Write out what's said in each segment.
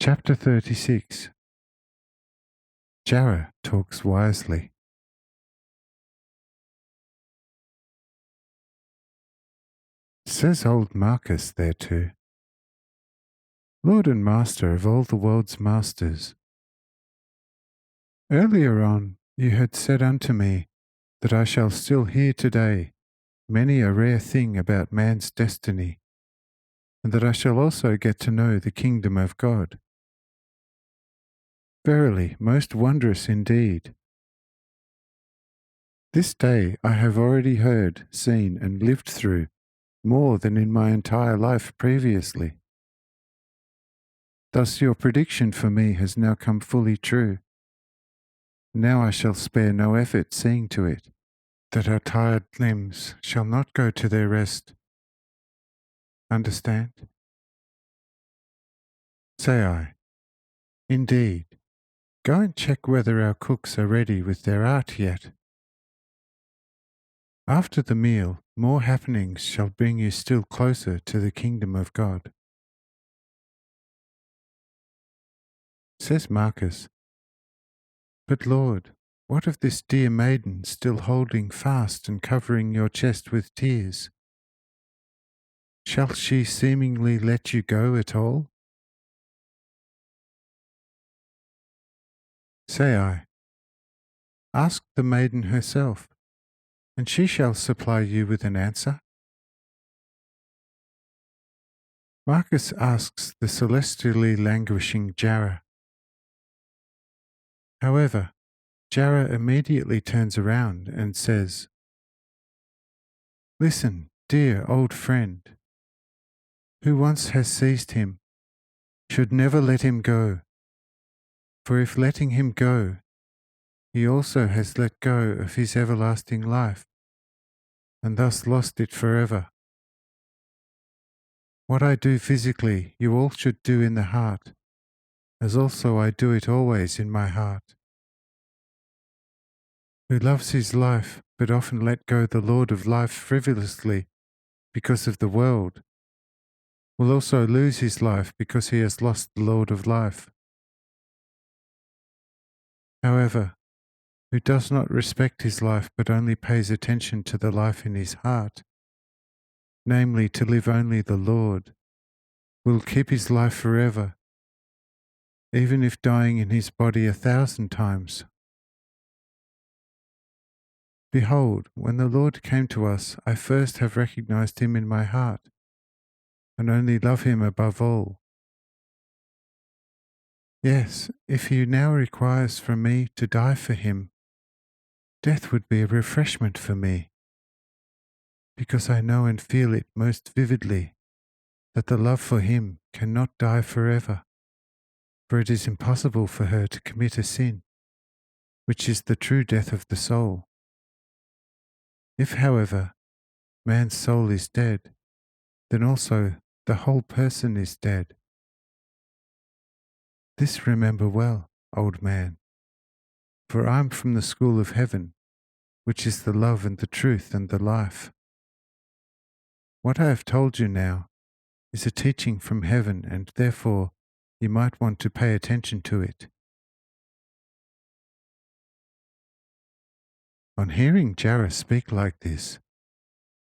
Chapter 36. Jarrah talks wisely. Says old Marcus thereto, Lord and Master of all the world's masters, earlier on you had said unto me that I shall still hear today many a rare thing about man's destiny, and that I shall also get to know the kingdom of God. Verily, most wondrous indeed. This day I have already heard, seen, and lived through more than in my entire life previously. Thus your prediction for me has now come fully true. Now I shall spare no effort seeing to it, that our tired limbs shall not go to their rest. Understand? Say I, indeed. Go and check whether our cooks are ready with their art yet. After the meal, more happenings shall bring you still closer to the kingdom of God. Says Marcus, But Lord, what of this dear maiden still holding fast and covering your chest with tears? Shall she seemingly let you go at all? Say I, ask the maiden herself, and she shall supply you with an answer. Marcus asks the celestially languishing Jarrah. However, Jarrah immediately turns around and says, Listen, dear old friend, who once has seized him, should never let him go. For if letting him go, he also has let go of his everlasting life, and thus lost it forever. What I do physically, you all should do in the heart, as also I do it always in my heart. Who loves his life, but often let go the Lord of life frivolously because of the world, will also lose his life because he has lost the Lord of life. However, who does not respect his life but only pays attention to the life in his heart, namely to live only the Lord, will keep his life forever, even if dying in his body 1,000 times. Behold, when the Lord came to us, I first have recognized him in my heart, and only love him above all. Yes, if he now requires from me to die for him, death would be a refreshment for me, because I know and feel it most vividly that the love for him cannot die forever, for it is impossible for her to commit a sin, which is the true death of the soul. If, however, man's soul is dead, then also the whole person is dead. This remember well, old man, for I am from the school of heaven, which is the love and the truth and the life. What I have told you now is a teaching from heaven, and therefore you might want to pay attention to it. On hearing Jarrah speak like this,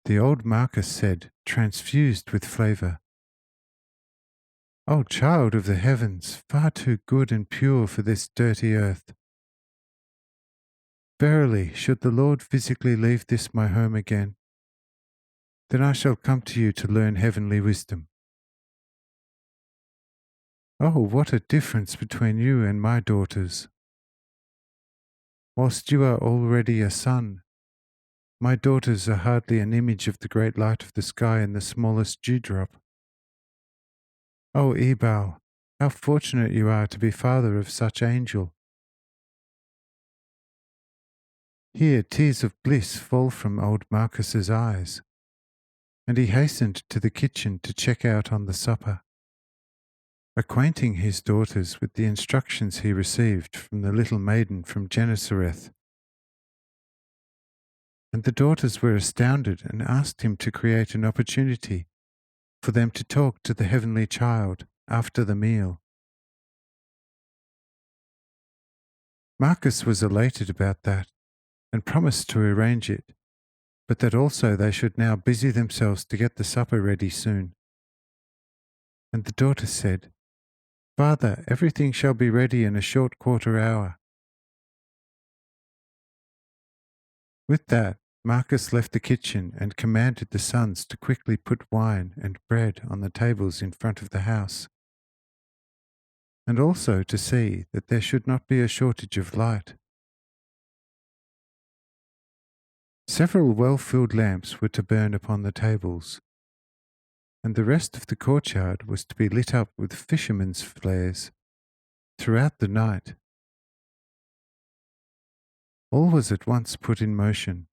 the old Marcus said, transfused with flavour, O child of the heavens, far too good and pure for this dirty earth. Verily, should the Lord physically leave this my home again, then I shall come to you to learn heavenly wisdom. Oh, what a difference between you and my daughters! Whilst you are already a sun, my daughters are hardly an image of the great light of the sky and the smallest dewdrop. O Ebal, how fortunate you are to be father of such angel! Here tears of bliss fall from old Marcus's eyes, and he hastened to the kitchen to check out on the supper, acquainting his daughters with the instructions he received from the little maiden from Gennesareth. And the daughters were astounded and asked him to create an opportunity for them to talk to the heavenly child after the meal. Marcus was elated about that and promised to arrange it, but that also they should now busy themselves to get the supper ready soon. And the daughter said, "Father, everything shall be ready in a short quarter hour." With that, Marcus left the kitchen and commanded the sons to quickly put wine and bread on the tables in front of the house, and also to see that there should not be a shortage of light. Several well-filled lamps were to burn upon the tables, and the rest of the courtyard was to be lit up with fishermen's flares throughout the night. All was at once put in motion,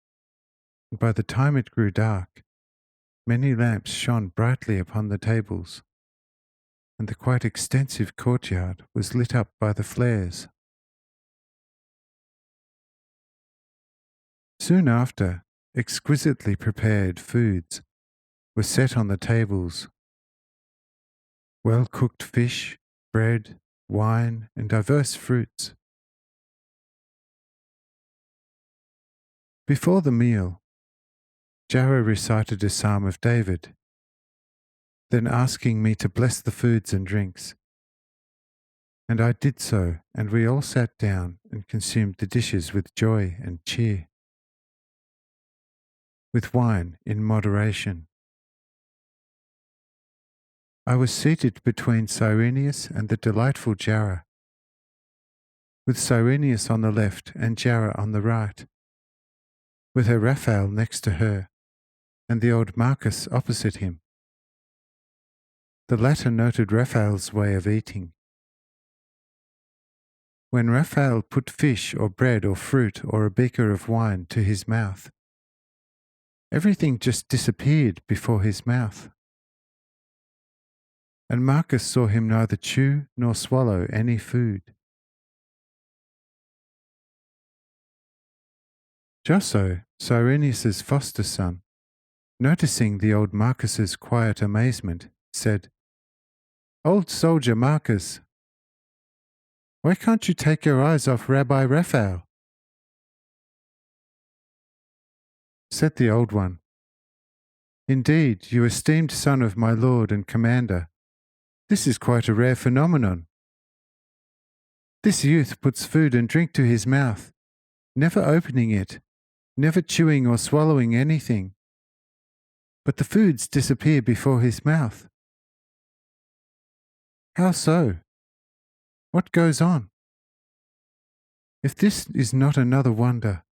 and by the time it grew dark, many lamps shone brightly upon the tables, and the quite extensive courtyard was lit up by the flares. Soon after, exquisitely prepared foods were set on the tables. Well-cooked fish, bread, wine, and diverse fruits. Before the meal, Jarrah recited a psalm of David, then asking me to bless the foods and drinks. And I did so, and we all sat down and consumed the dishes with joy and cheer, with wine in moderation. I was seated between Cyrenius and the delightful Jarrah, with Cyrenius on the left and Jarrah on the right, with her Raphael next to her, and the old Marcus opposite him. The latter noted Raphael's way of eating. When Raphael put fish or bread or fruit or a beaker of wine to his mouth, everything just disappeared before his mouth. And Marcus saw him neither chew nor swallow any food. Josso, Cyrenius's foster son, noticing the old Marcus's quiet amazement, said, "Old soldier Marcus, why can't you take your eyes off Rabbi Raphael?" Said the old one, "Indeed, you esteemed son of my lord and commander, this is quite a rare phenomenon. This youth puts food and drink to his mouth, never opening it, never chewing or swallowing anything, but the foods disappear before his mouth. How so? What goes on? If this is not another wonder,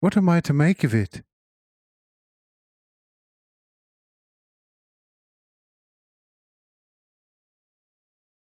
what am I to make of it?"